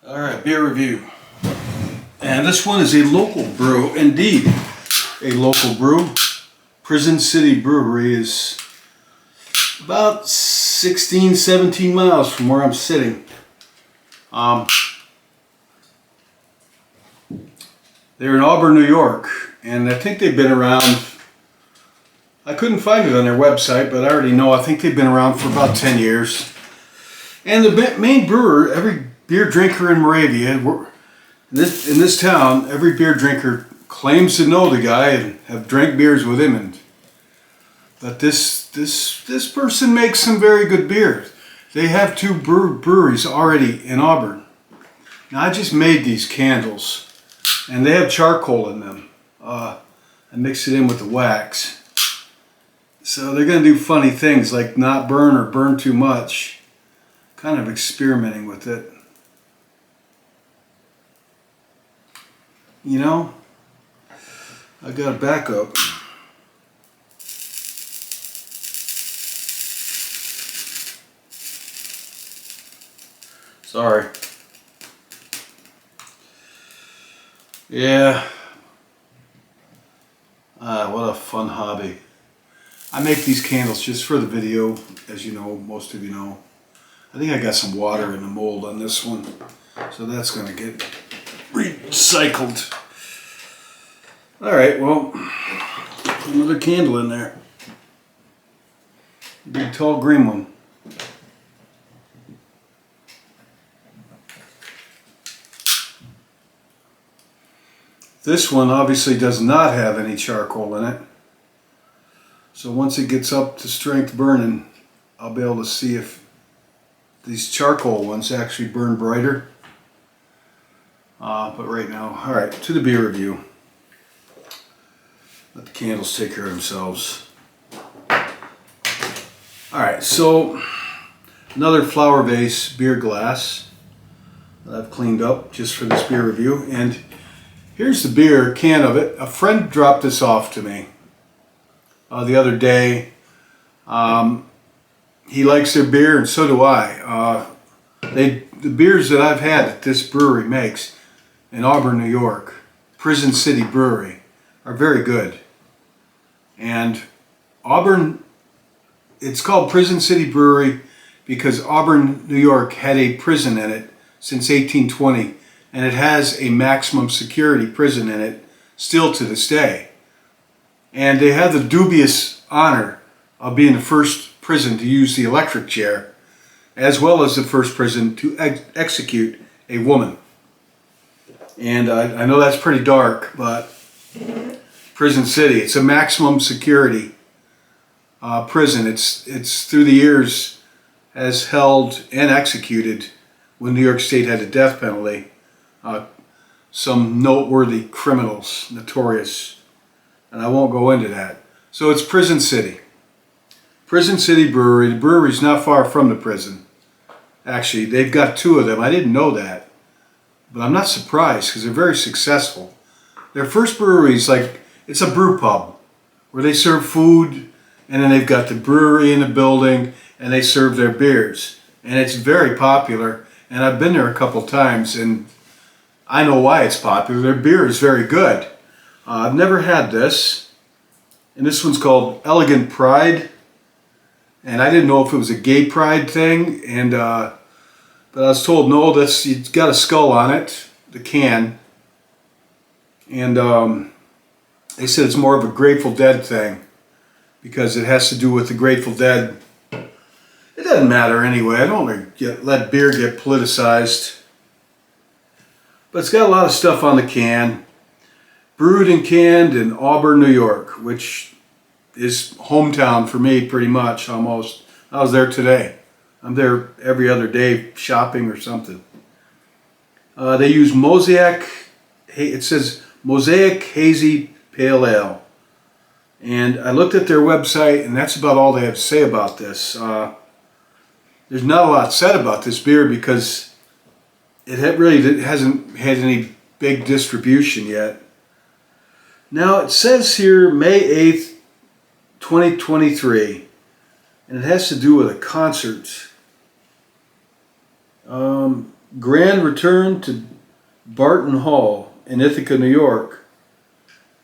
Alright, beer review. And this one is a local brew, indeed. A local brew. Prison City Brewery is about 16, 17 miles from where I'm sitting. They're in Auburn, New York, and I think they've been around. I couldn't find it on their website, but I already know I think they've been around for about 10 years. And the main brewer, every beer drinker in Moravia, in this town, every beer drinker claims to know the guy and have drank beers with him. But this person makes some very good beers. They have two breweries already in Auburn. Now I just made these candles, and they have charcoal in them. I mixed it in with the wax. So they're going to do funny things like not burn or burn too much. Kind of experimenting with it. You know, I got a backup. Sorry. Yeah. What a fun hobby. I make these candles just for the video, as you know, most of you know. I think I got some water in the mold on this one, so that's going to get recycled. Alright, well, another candle in there. Big tall green one. This one obviously does not have any charcoal in it. So once it gets up to strength burning, I'll be able to see if these charcoal ones actually burn brighter. But right now, alright, to the beer review. Let the candles take care of themselves. Alright, so another flower vase beer glass that I've cleaned up just for this beer review. And here's the beer can of it. A friend dropped this off to me the other day. He likes their beer, and so do I. The beers that I've had that this brewery makes in Auburn, New York, Prison City Brewery, are very good. And Auburn, it's called Prison City Brewery because Auburn, New York had a prison in it since 1820, and it has a maximum security prison in it still to this day. And they have the dubious honor of being the first prison to use the electric chair, as well as the first prison to execute a woman. And I know that's pretty dark, but Prison City, it's a maximum security prison. It's through the years has held and executed, when New York State had the death penalty, some noteworthy criminals, notorious, and I won't go into that. So it's Prison City. Prison City Brewery. The brewery's not far from the prison. Actually, they've got two of them. I didn't know that. But I'm not surprised because they're very successful. Their first brewery is like, it's a brew pub where they serve food, and then they've got the brewery in the building, and they serve their beers. And it's very popular, and I've been there a couple times, and I know why it's popular. Their beer is very good. I've never had this, and this one's called Elegant Pride. And I didn't know if it was a gay pride thing, and but I was told no, it's got a skull on it, the can, and they said it's more of a Grateful Dead thing because it has to do with the Grateful Dead. It doesn't matter anyway. I don't let beer get politicized, but it's got a lot of stuff on the can. Brewed and canned in Auburn, New York, which is hometown for me pretty much, almost. I was there today. I'm there every other day shopping or something. They use Mosaic, it says Mosaic Hazy Pale Ale. And I looked at their website, and that's about all they have to say about this. There's not a lot said about this beer because it really hasn't had any big distribution yet. Now it says here May 8th, 2023, and it has to do with a concert. Grand return to Barton Hall in Ithaca, New York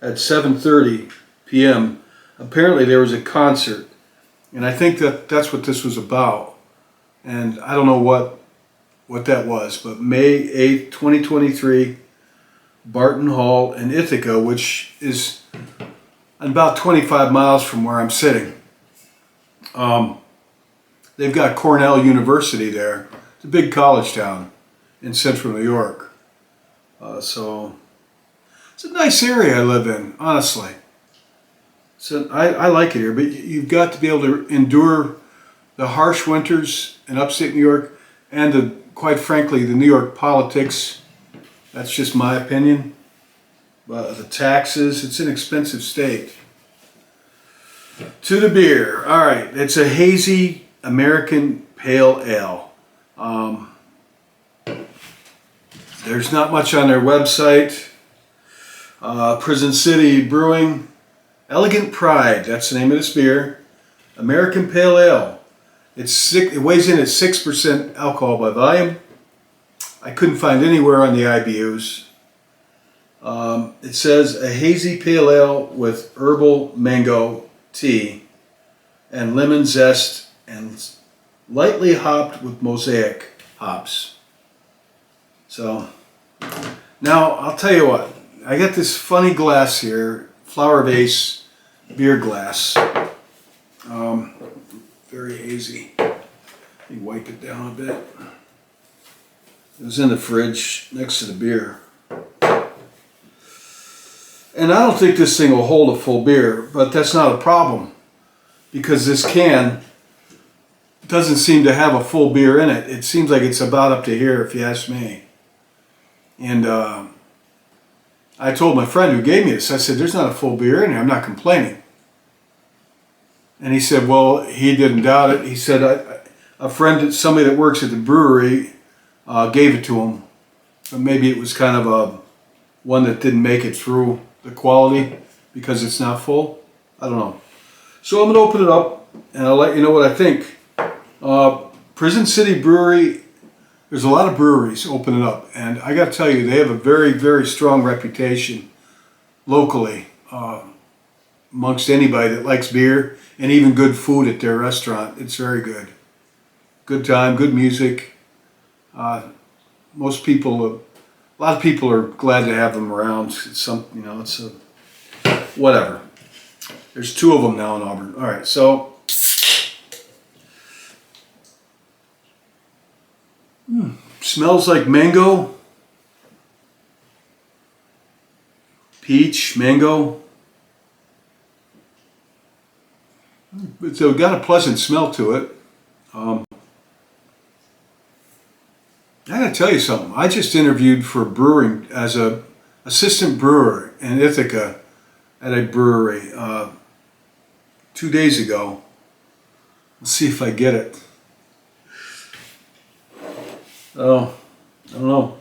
at 7:30 p.m. Apparently there was a concert, and I think that's what this was about. And I don't know what that was, but May 8th, 2023, Barton Hall in Ithaca, which is about 25 miles from where I'm sitting. They've got Cornell University there. It's a big college town in central New York. So it's a nice area I live in, honestly. So I like it here, but you've got to be able to endure the harsh winters in upstate New York and quite frankly, the New York politics. That's just my opinion. But the taxes, it's an expensive state. To the beer. All right, it's a hazy American Pale Ale. There's not much on their website. Prison City Brewing. Elegant Pride, that's the name of this beer. American Pale Ale. It weighs in at 6% alcohol by volume. I couldn't find anywhere on the IBUs. It says a hazy pale ale with herbal mango tea and lemon zest and lightly hopped with mosaic hops. So now I'll tell you what, I got this funny glass here, flower vase beer glass. Very hazy. Let me wipe it down a bit. It was in the fridge next to the beer. And I don't think this thing will hold a full beer, but that's not a problem because this can doesn't seem to have a full beer in it. It seems like it's about up to here, if you ask me. And I told my friend who gave me this, I said, there's not a full beer in here. I'm not complaining. And he said, well, he didn't doubt it. He said, a friend, somebody that works at the brewery, gave it to him. But maybe it was kind of one that didn't make it through the quality because it's not full. I don't know. So I'm going to open it up and I'll let you know what I think. Prison City Brewery, there's a lot of breweries opening up. And I got to tell you, they have a very, very strong reputation locally amongst anybody that likes beer and even good food at their restaurant. It's very good. Good time, good music. Most people, a lot of people are glad to have them around. It's whatever. There's two of them now in Auburn. All right, so smells like mango, peach, mango. It's got a pleasant smell to it. I gotta tell you something. I just interviewed for brewing as a assistant brewer in Ithaca at a brewery 2 days ago. Let's see if I get it. Oh, I don't know.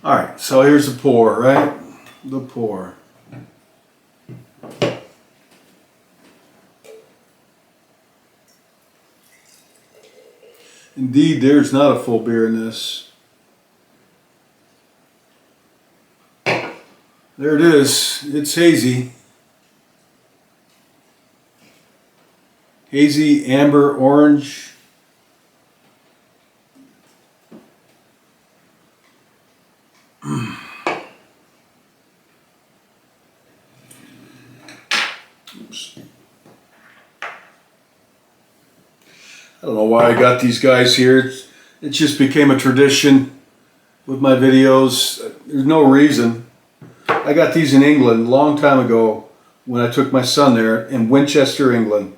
All right, so here's the pour, right? The pour. Indeed, there's not a full beer in this. There it is. It's hazy. Hazy, amber, orange. Oops. I don't know why I got these guys here. It just became a tradition with my videos. There's no reason. I got these in England a long time ago when I took my son there in Winchester, England.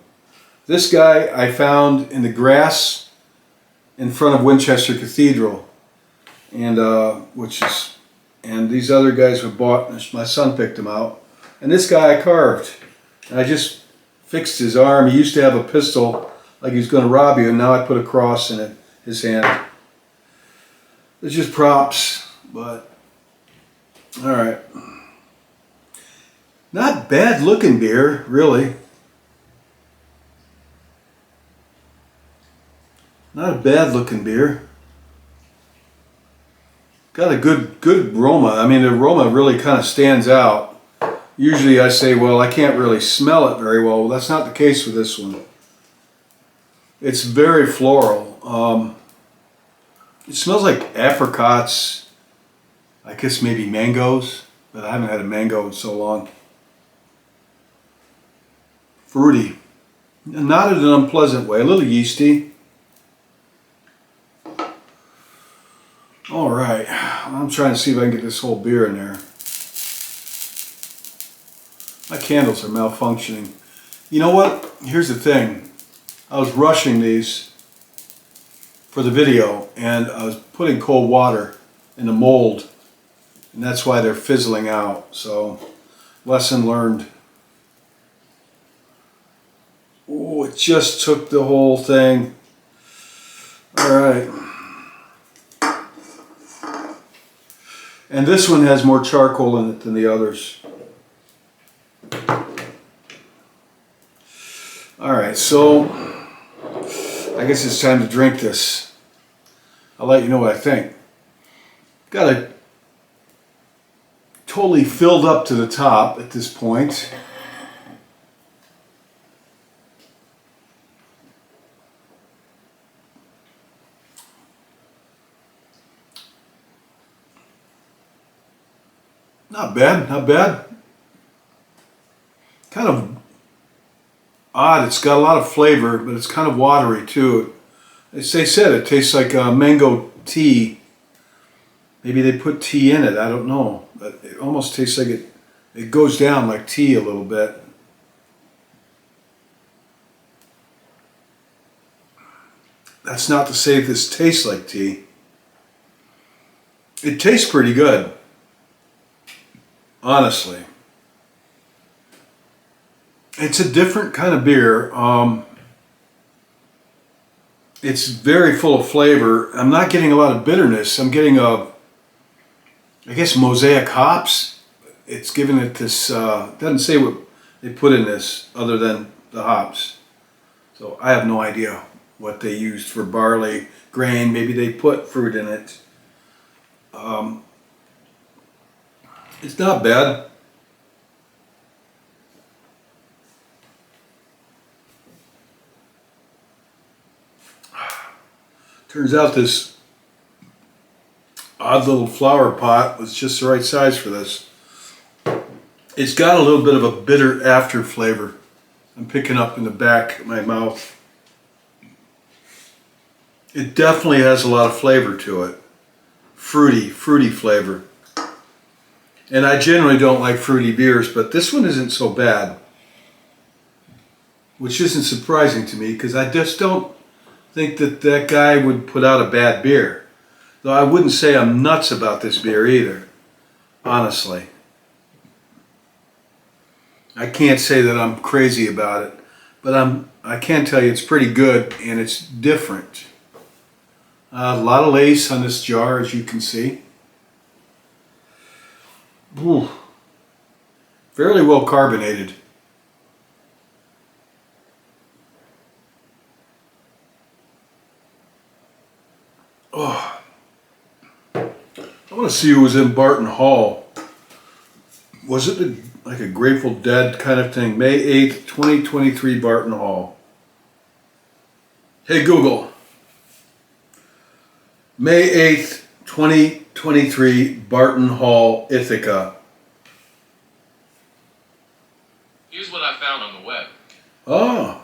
This guy I found in the grass in front of Winchester Cathedral, and and these other guys were bought. My son picked them out, and this guy I carved. And I just fixed his arm. He used to have a pistol like he was going to rob you, and now I put a cross in it, his hand. It's just props, but all right. Not bad looking beer, really. Not a bad looking beer. Got a good aroma. I mean, the aroma really kind of stands out. Usually I say, well, I can't really smell it very well. Well, that's not the case with this one. It's very floral. It smells like apricots. I guess maybe mangoes, but I haven't had a mango in so long. Fruity. Not in an unpleasant way. A little yeasty. All right. I'm trying to see if I can get this whole beer in there. My candles are malfunctioning. You know what? Here's the thing. I was rushing these for the video, and I was putting cold water in the mold, and that's why they're fizzling out. So, lesson learned. Oh, it just took the whole thing. All right. And this one has more charcoal in it than the others. All right, so I guess it's time to drink this. I'll let you know what I think. Got it totally filled up to the top at this point. Not bad, not bad. Kind of odd. It's got a lot of flavor, but it's kind of watery too. As they said, it tastes like mango tea. Maybe they put tea in it. I don't know, but it almost tastes like it goes down like tea a little bit. That's not to say this tastes like tea. It tastes pretty good, honestly. It's a different kind of beer. It's very full of flavor. I'm not getting a lot of bitterness. I'm getting I guess mosaic hops. It's giving it this, doesn't say what they put in this other than the hops. So I have no idea what they used for barley, grain. Maybe they put fruit in it. It's not bad. Turns out this odd little flower pot was just the right size for this. It's got a little bit of a bitter after flavor. I'm picking up in the back of my mouth. It definitely has a lot of flavor to it. Fruity flavor. And I generally don't like fruity beers, but this one isn't so bad. Which isn't surprising to me, because I just don't think that guy would put out a bad beer. Though I wouldn't say I'm nuts about this beer either, honestly. I can't say that I'm crazy about it, but I can tell you it's pretty good and it's different. A lot of lace on this jar, as you can see. Ooh. Fairly well carbonated. Oh, I want to see who was in Barton Hall. Was it like a Grateful Dead kind of thing? May 8th, 2023, Barton Hall. Hey Google. May 8th, 2023, Barton Hall, Ithaca. Here's what I found on the web. Oh.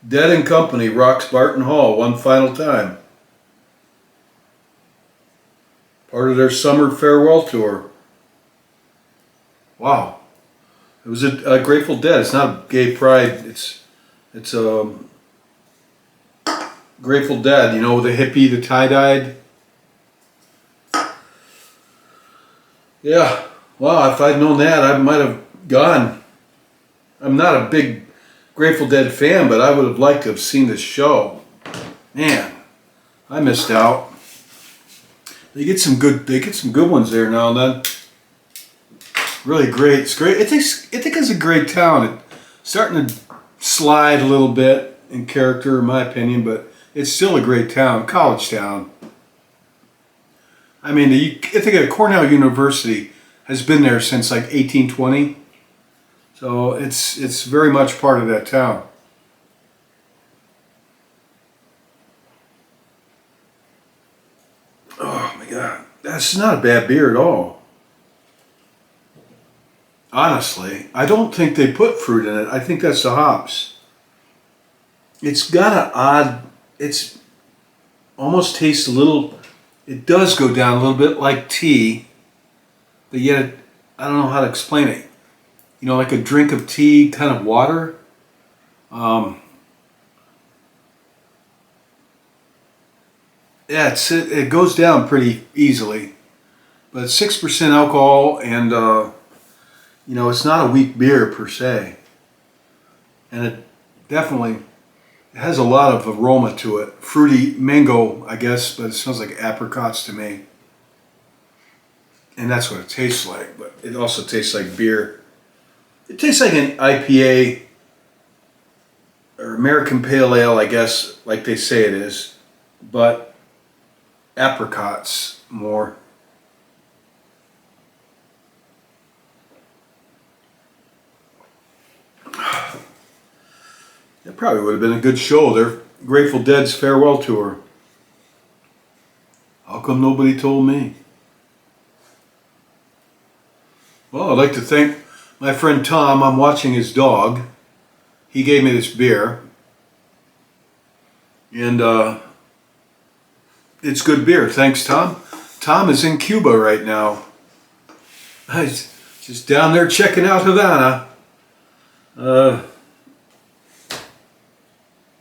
Dead and Company rocks Barton Hall one final time. Part of their summer farewell tour. Wow. It was a Grateful Dead. It's not a gay pride. It's Grateful Dead. You know, the hippie, the tie-dyed. Yeah. Wow, if I'd known that, I might have gone. I'm not a big Grateful Dead fan, but I would have liked to have seen this show. Man, I missed out. They get some good ones there now and then. Really great. It's great. Ithaca's a great town. It's starting to slide a little bit in character, in my opinion, but it's still a great town, college town. I mean, I think Cornell University has been there since like 1820, so it's very much part of that town. Oh my God, that's not a bad beer at all. Honestly, I don't think they put fruit in it. I think that's the hops. It's got an odd, it's almost tastes a little, it does go down a little bit like tea, but yet I don't know how to explain it. You know, like a drink of tea, kind of water. Um, yeah, it goes down pretty easily, but 6% alcohol, and you know, it's not a weak beer per se, and it definitely has a lot of aroma to it. Fruity mango, I guess, but it smells like apricots to me. And that's what it tastes like, but it also tastes like beer. It tastes like an IPA or American Pale Ale, I guess, like they say it is, but apricots more. That probably would have been a good show. Their Grateful Dead's farewell tour. How come nobody told me? Well, I'd like to thank my friend Tom. I'm watching his dog. He gave me this beer. And it's good beer. Thanks, Tom. Tom is in Cuba right now. He's just down there checking out Havana.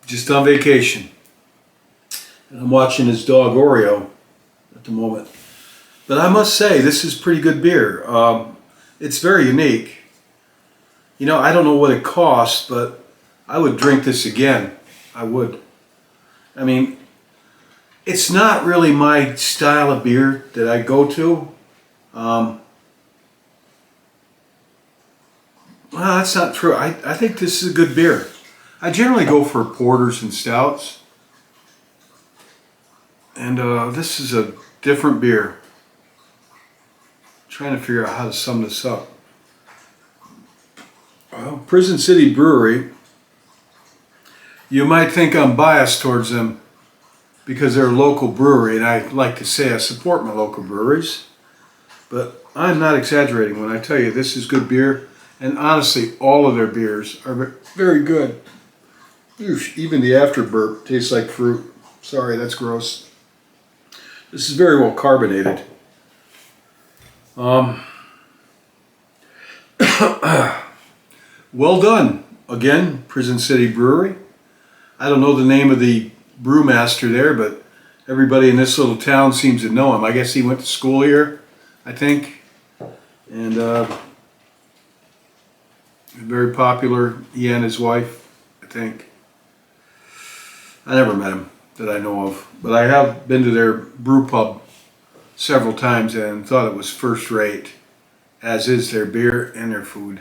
Just on vacation. And I'm watching his dog Oreo at the moment. But I must say, this is pretty good beer. It's very unique. You know, I don't know what it costs, but I would drink this again. I would. I mean, it's not really my style of beer that I go to. Well, that's not true. I think this is a good beer. I generally go for porters and stouts. And this is a different beer. Trying to figure out how to sum this up. Well, Prison City Brewery. You might think I'm biased towards them because they're a local brewery, and I like to say I support my local breweries. But I'm not exaggerating when I tell you this is good beer. And honestly, all of their beers are very good. Oof, even the afterburp tastes like fruit. Sorry, that's gross. This is very well carbonated. Well done. Again, Prison City Brewery. I don't know the name of the brewmaster there, but everybody in this little town seems to know him. I guess he went to school here, I think. And very popular, he and his wife, I think. I never met him that I know of, but I have been to their brew pub several times and thought it was first rate, as is their beer and their food.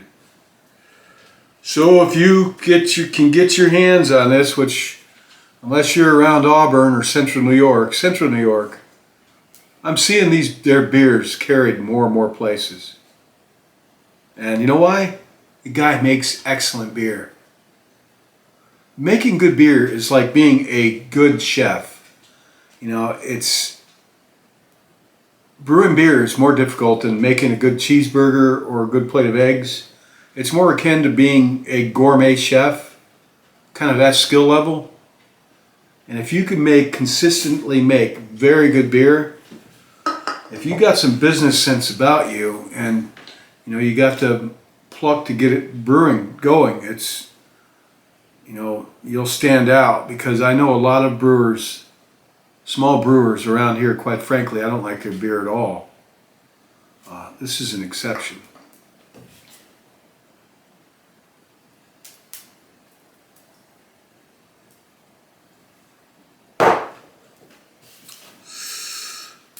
So if you can get your hands on this, which unless you're around Auburn or Central New York, I'm seeing their beers carried more and more places. And you know why? The guy makes excellent beer. Making good beer is like being a good chef. You know, brewing beer is more difficult than making a good cheeseburger or a good plate of eggs. It's more akin to being a gourmet chef, kind of that skill level. And if you can consistently make very good beer, if you got some business sense about you, and you know you got the pluck to get it brewing going, you'll stand out, because I know a lot of brewers, small brewers around here, quite frankly, I don't like their beer at all. This is an exception.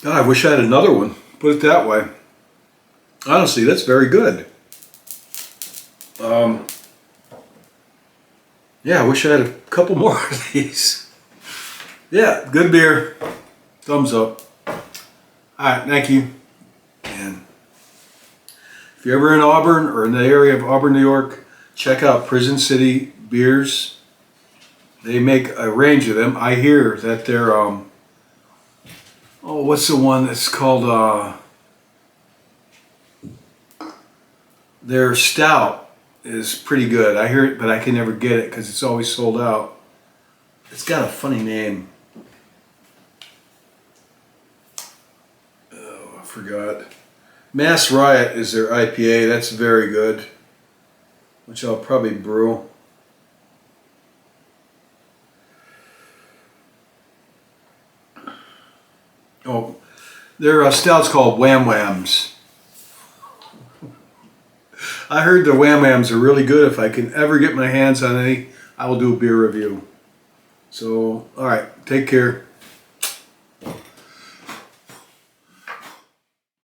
God, I wish I had another one, put it that way. Honestly, that's very good. Yeah, I wish I had a couple more of these. Yeah, good beer. Thumbs up. Alright, thank you. And if you're ever in Auburn or in the area of Auburn, New York, check out Prison City Beers. They make a range of them. I hear that they're, oh, what's the one that's called, their stout is pretty good. I hear it, but I can never get it because it's always sold out. It's got a funny name. Oh, I forgot. Mass Riot is their IPA. That's very good, which I'll probably brew. Oh, their stout's called Wham Whams. I heard the Wham Whams are really good. If I can ever get my hands on any, I will do a beer review. So, alright, take care.